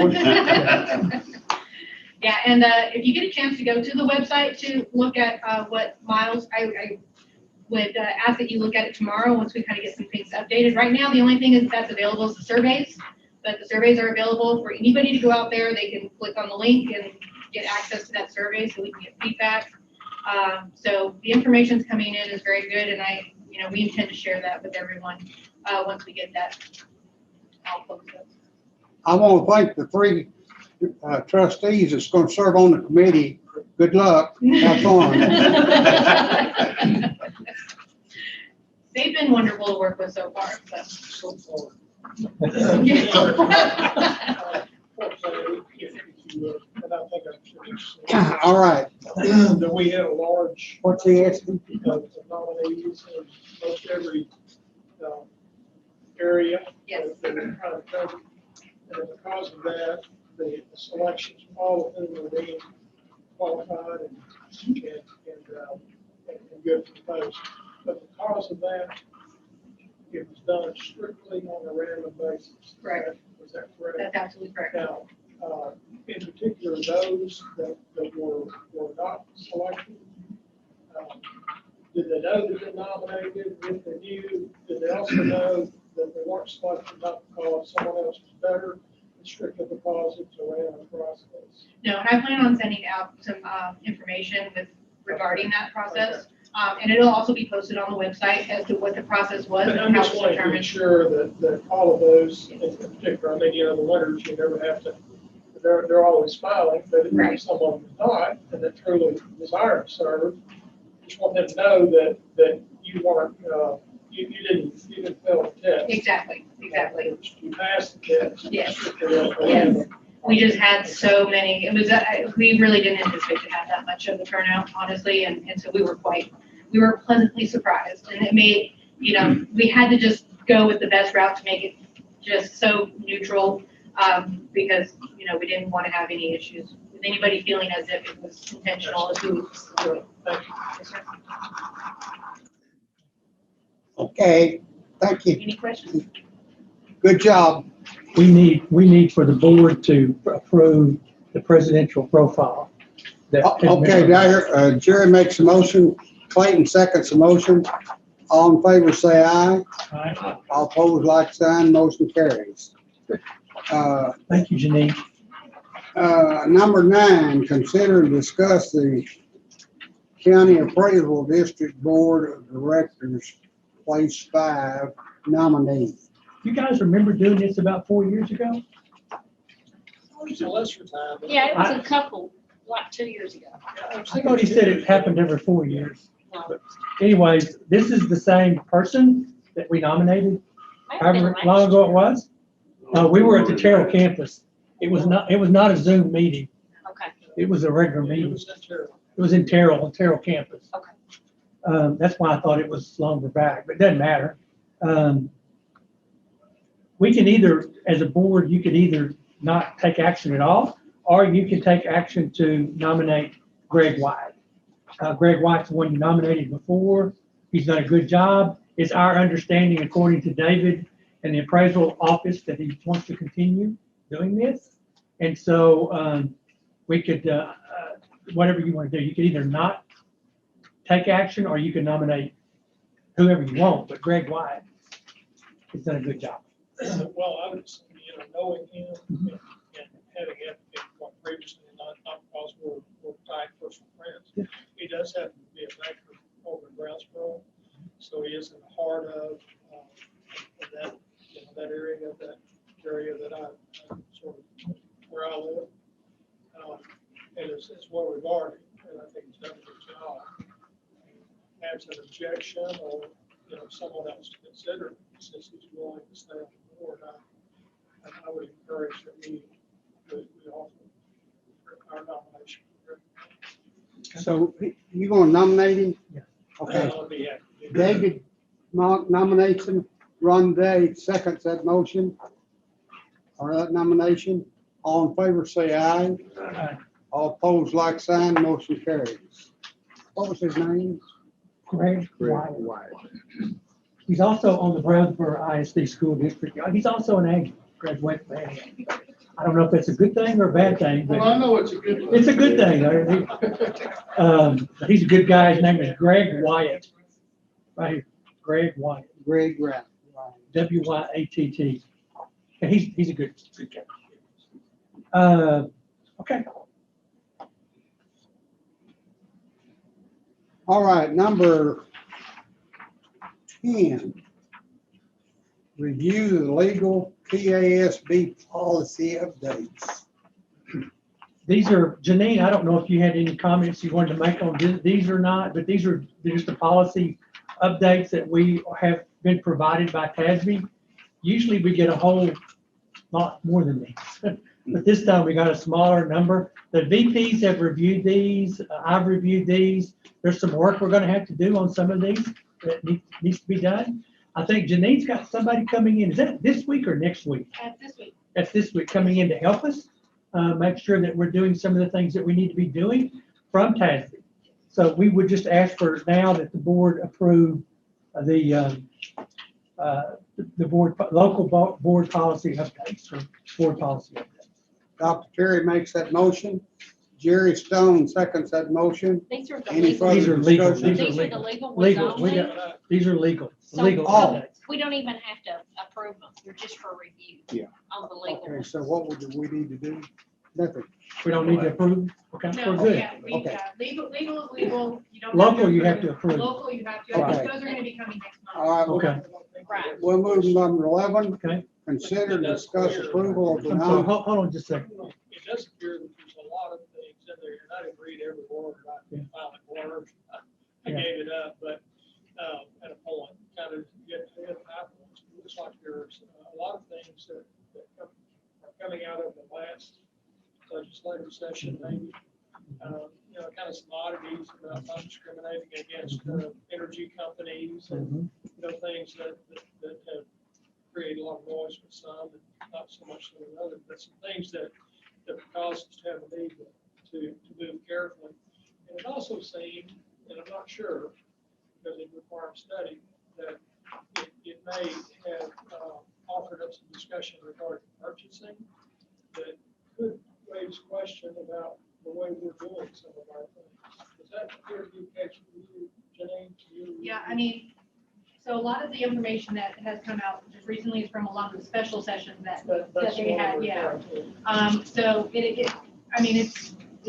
and if you get a chance to go to the website to look at what Miles, I would ask that you look at it tomorrow once we kind of get some things updated. Right now, the only thing that's available is the surveys, but the surveys are available for anybody to go out there. They can click on the link and get access to that survey so we can get feedback. So the information's coming in is very good, and we intend to share that with everyone once we get that all closed up. I want to thank the 3 trustees that's going to serve on the committee. Good luck. Have fun. They've been wonderful to work with so far, so. So far. And I think I'm All right. sure that we had a large What's he asking? nominees in most every area. Yes. that we're trying to cover. And because of that, the selections, all of whom are being qualified and good for the post. But because of that, it was done strictly on a random basis. Correct. Was that correct? That's absolutely correct. Now, in particular, those that were not selected, did they know that they nominated? If they knew, did they also know that they weren't selected not because someone else was better, but strictly because it's a random process? No, and I plan on sending out some information regarding that process. And it'll also be posted on the website as to what the process was But and I'm how just it's wanting to determined. ensure that all of those, in particular, I mean, the winners, you never have to, they're always smiling, but if Right. someone is not, and that truly desire to serve, just want them to know that you weren't, you didn't fail the test. Exactly. You passed the test. Yes. Strictly on a Yes. random. We just had so many, it was, we really didn't anticipate to have that much of a turnout, honestly, and so we were pleasantly surprised. And it made, we had to just go with the best route to make it just so neutral, because, we didn't want to have any issues with anybody feeling as if it was intentional as who was doing it. Thank you. Yes, sir. Okay. Thank you. Any questions? Good job. We need for the board to approve the presidential profile. that has been- Okay, now, Jerry makes a motion. Clayton seconds the motion. All in favor, say aye. Aye. All opposed, like sign, motion carries. Thank you, Janine. Number 9, consider and discuss the County Appraisal District Board of Directors, place 5 nominee. You guys remember doing this about 4 years ago? It's a lesser time. but- Yeah, it was a couple, like 2 years ago. I thought he said it happened every 4 years. But anyways, this is the same person that we nominated, however long ago it was. We were at the Terrell campus. It was not a Zoom meeting. Okay, It was a regular It meeting. was that terrible. It was in Terrell campus. okay. That's why I thought it was longer back, but it doesn't matter. We can either, as a board, you could either not take action at all, or you can take action to nominate Greg White. Greg White's the one you nominated before. He's done a good job. It's our understanding, according to David and the appraisal office, that he wants to continue doing this. And so we could, whatever you want to do, you could either not take action, or you can nominate whoever you want, but Greg White has done a good job. Well, I would, say, knowing him and having him previously, not because we're tight personal friends. Yeah. He does happen to be a banker over in Brownsboro, so he is in the heart of that, that area that I sort of, where I live. And it's well regarded, and I think he's done a good job. Has an objection or, someone else to consider, since he's willing to stay on the board, I would encourage that we offer our nomination. So you gonna nominate him? Yeah. Okay. I'll be happy to do that. David nominates him. Ron Day seconds that motion or that nomination. All in favor, say aye. All opposed, like sign, motion carries. What was his name? Greg Greg Wyatt. White. He's also on the Brownsboro ISD School District. He's also an agent, graduate from Athens. I don't know if that's a good thing or a bad thing, Well, but I know it's a good. it's a good thing. He's a good guy. His name is Greg Wyatt. Right here, Greg Wyatt, Greg White. Wyatt. And he's a good guy. Okay. All right, number 10. Review the legal PASB policy updates. These are, Janine, I don't know if you had any comments you wanted to make on these or not, but these are just the policy updates that we have been provided by TASB. Usually we get a whole lot more than these, but this time we got a smaller number. The VPs have reviewed these. I've reviewed these. There's some work we're gonna have to do on some of these that needs to be done. I think Janine's got somebody coming in. Is that this week or next week? This week. That's this week, coming in to help us, make sure that we're doing some of the things that we need to be doing from TASB. So we would just ask for now that the board approve the local board policy updates or board policy updates. Dr. Terry makes that motion. Jerry Stone seconds that motion. These are the Any legal. These are legal. discussion? These are the legal ones Legal, we only. got, these are legal, So- legal so updates. We don't even have to approve them. They're just for review. Yeah. On the legal Okay, ones. so what would we need to do? Nothing. We don't need to approve, okay, No, we're good. yeah, Okay. legal is legal, you don't. Local, you have to approve. Local, you have to, Okay. those are gonna be coming next month. All right, Okay. Right. we'll move to number 11. Okay. Consider and discuss approval of the I'm sorry, non, hold on just a second. It does appear that there's a lot of things in there, and I didn't read every word, Yeah. I finally learned, I Yeah. gave it up, but, at a point, kind of, get to it, it looks like there's a lot of things that are coming out of the last legislative session, maybe. Kind of some oddities about not discriminating against, energy companies and, Mhm. things that have created a lot of noise with some, and not so much with others, but some things that cause us to have a need to move carefully. And it also seemed, and I'm not sure, because it requires study, that it may have offered up some discussion regarding purchasing that could raise question about the way we're doing some of our things. Does that appear to be the case for you, Janine? Yeah, I mean, so a lot of the information that has come out just recently is from a lot of the special sessions that That's they what had, we're yeah. referring to. So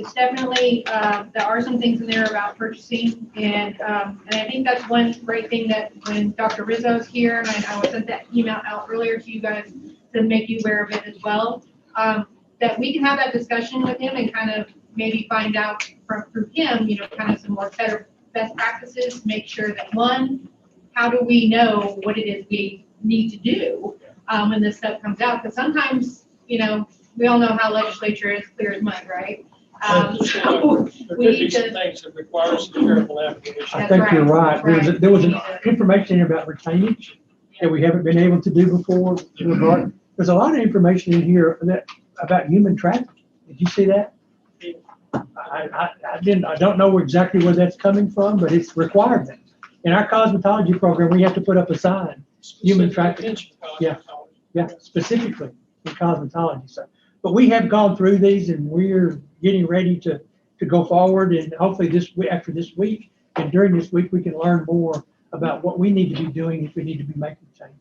it's definitely, there are some things in there about purchasing, and I think that's one great thing that when Dr. Rizzo's here, and I sent that email out earlier to you guys to make you aware of it as well, that we can have that discussion with him and kind of maybe find out through him, kind of some more better best practices, make sure that one, how do we know what it is we need to do when this stuff comes out? Because sometimes, we all know how legislature is clear as mud, right? So There we could be need some to, things that require some careful navigation. I That's think you're right, right. There was an right. information about retainage that we haven't been able to do before. There's a lot of information in here about human trafficking. Did you see that? I don't know exactly where that's coming from, but it's requirement. In our cosmetology program, we have to put up a sign, human trafficking. Yeah. Yeah, specifically in cosmetology. So, but we have gone through these and we're getting ready to go forward, and hopefully after this week and during this week, we can learn more about what we need to be doing if we need to be making changes.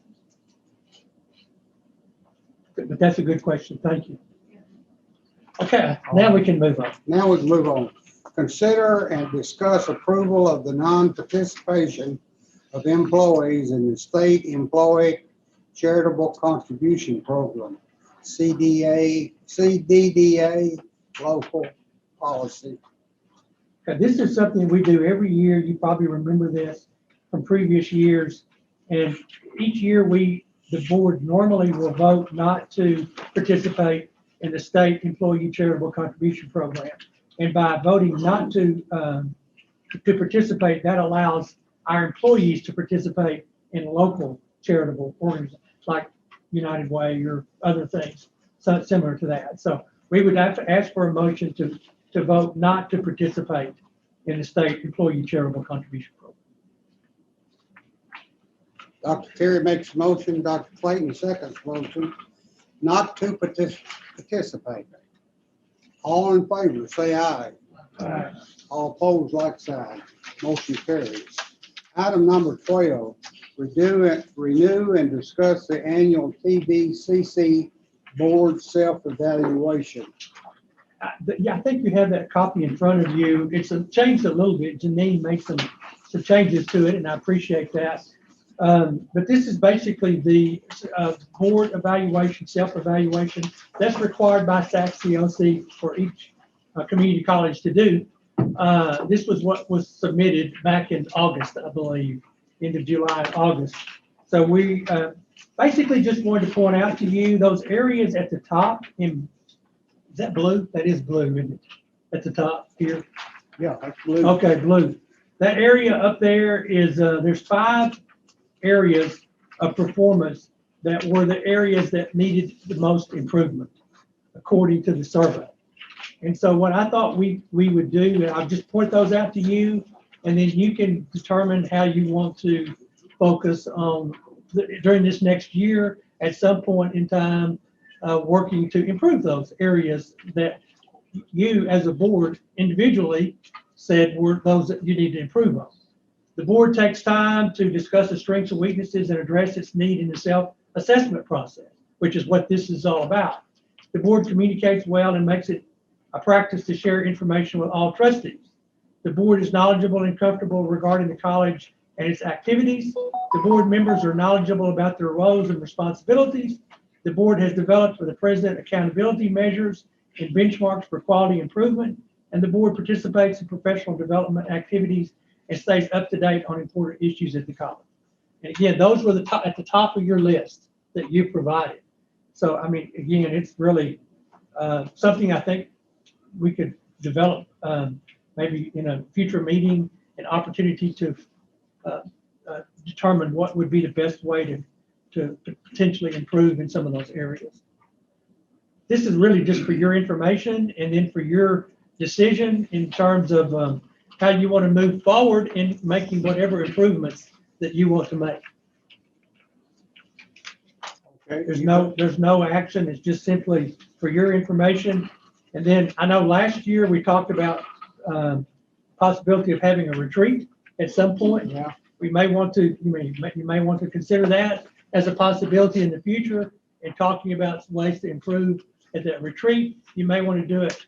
But that's a good question. Thank you. Okay, now we can move on. now we can move on. Consider and discuss approval of the non-participation of employees in the state employee charitable contribution program, CDDA local policy. Okay, this is something we do every year. You probably remember this from previous years. And each year the board normally will vote not to participate in the state employee charitable contribution program. And by voting not to participate, that allows our employees to participate in local charitable organizations like United Way or other things so similar to that. So we would have to ask for a motion to vote not to participate in the state employee charitable contribution program. Dr. Terry makes a motion, Dr. Clayton seconds motion, not to participate. All in favor, say aye. Aye. All opposed, like sign. Motion carries. Item number 12, renew and discuss the annual TBCC board self-evaluation. Yeah, I think you have that copy in front of you. It's changed a little bit. Janine made some changes to it, and I appreciate that. But this is basically the board evaluation, self-evaluation that's required by SAC-COC for each community college to do. This was what was submitted back in August, I believe, end of July, August. So we basically just wanted to point out to you those areas at the top in, is that blue? That is blue, isn't it? At the top here. Yeah, that's blue. Okay, blue. That area up there is, there's 5 areas of performance that were the areas that needed the most improvement, according to the survey. And so what I thought we would do, I'll just point those out to you, and then you can determine how you want to focus on during this next year, at some point in time, working to improve those areas that you as a board individually said were those that you need to improve on. The board takes time to discuss the strengths and weaknesses and address its need in the self-assessment process, which is what this is all about. The board communicates well and makes it a practice to share information with all trustees. The board is knowledgeable and comfortable regarding the college and its activities. The board members are knowledgeable about their roles and responsibilities. The board has developed for the president accountability measures and benchmarks for quality improvement, and the board participates in professional development activities and stays up to date on important issues at the college. And again, those were at the top of your list that you provided. So, I mean, again, it's really something I think we could develop maybe in a future meeting, an opportunity to determine what would be the best way to potentially improve in some of those areas. This is really just for your information and then for your decision in terms of how you want to move forward in making whatever improvements that you want to make. Okay. There's no action. It's just simply for your information. And then I know last year we talked about possibility of having a retreat at some point. Yeah. We may want to, you may want to consider that as a possibility in the future and talking about ways to improve at that retreat. You may want to do it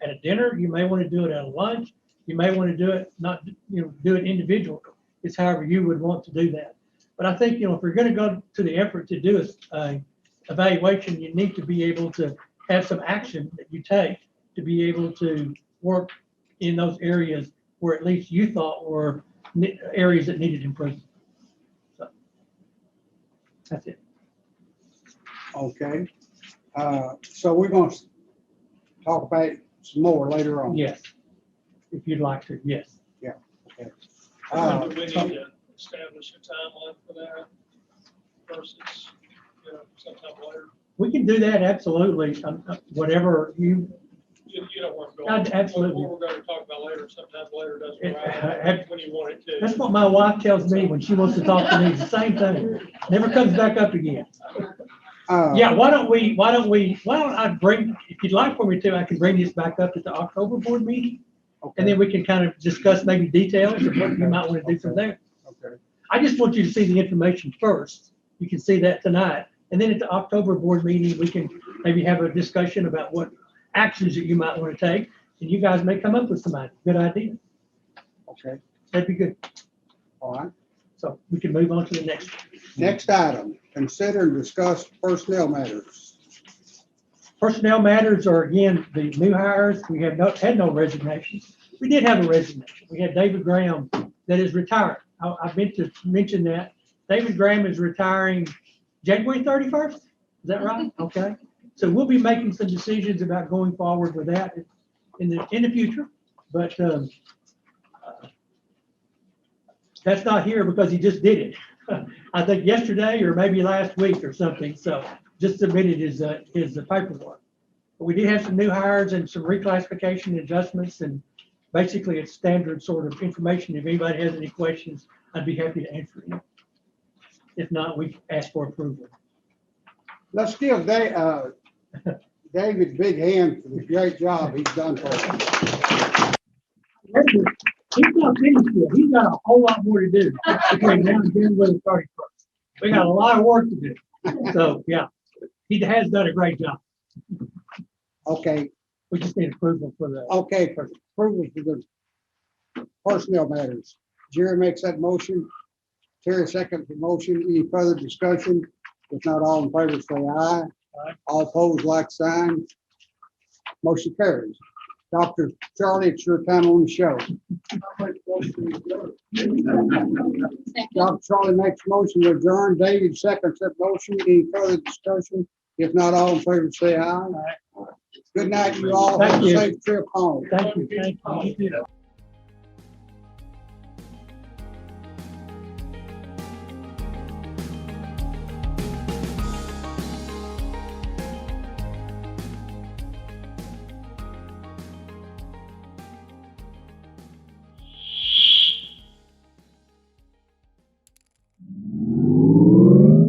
at a dinner. You may want to do it at a lunch. You may want to do it, not, do it individually. It's however you would want to do that. But I think, if you're going to go to the effort to do a evaluation, you need to be able to have some action that you take to be able to work in those areas where at least you thought were areas that needed improvement. So that's it. Okay. So we're going to talk about it some more later on. Yes. If you'd like to, yes. Yeah. Okay. Do we need So- to establish a timeline for that versus, sometime later? We can do that, absolutely. Whatever you, You don't want to go. Absolutely. What we're going to talk about later, sometime later doesn't It- arrive when you want it to. that's what my wife tells me when she wants to talk to me. It's the same thing. Never comes back up again. Yeah, why don't I bring, if you'd like for me to, I can bring this back up at the October board meeting. And then we can kind of discuss maybe details of what you might want to do from there. Okay. I just want you to see the information first. You can see that tonight. And then at the October board meeting, we can maybe have a discussion about what actions that you might want to take. And you guys may come up with some good ideas. Okay. That'd be good. All right. So we can move on to the next. Next item, consider and discuss personnel matters. Personnel matters are, again, the new hires. We have had no resignations. We did have a resignation. We had David Graham that is retiring. I meant to mention that. David Graham is retiring January 31st. Is that right? Okay. So we'll be making some decisions about going forward with that in the future. But that's not here because he just did it. I think yesterday or maybe last week or something. So just submitted his paperwork. But we did have some new hires and some reclassification adjustments, and basically it's standard sort of information. If anybody has any questions, I'd be happy to answer them. If not, we ask for approval. Let's give David a big hand for the great job he's done for us. He's not finished yet. He's got a whole lot more to do between now and January 31st. We got a lot of work to do. So, yeah, he has done a great job. Okay, We just need approval for the. okay, for approval for the personnel matters. Jerry makes that motion. Terry seconds the motion. Any further discussion? If not, all in favor, say aye. Aye. All opposed, like sign. Motion carries. Dr. Charlie, it's your time on the show. Dr. Charlie makes motion to adjourn. David seconds that motion. Any further discussion? If not, all in favor, say aye. Good night, you all. Have Thank a you. safe trip home. Thank you. You too.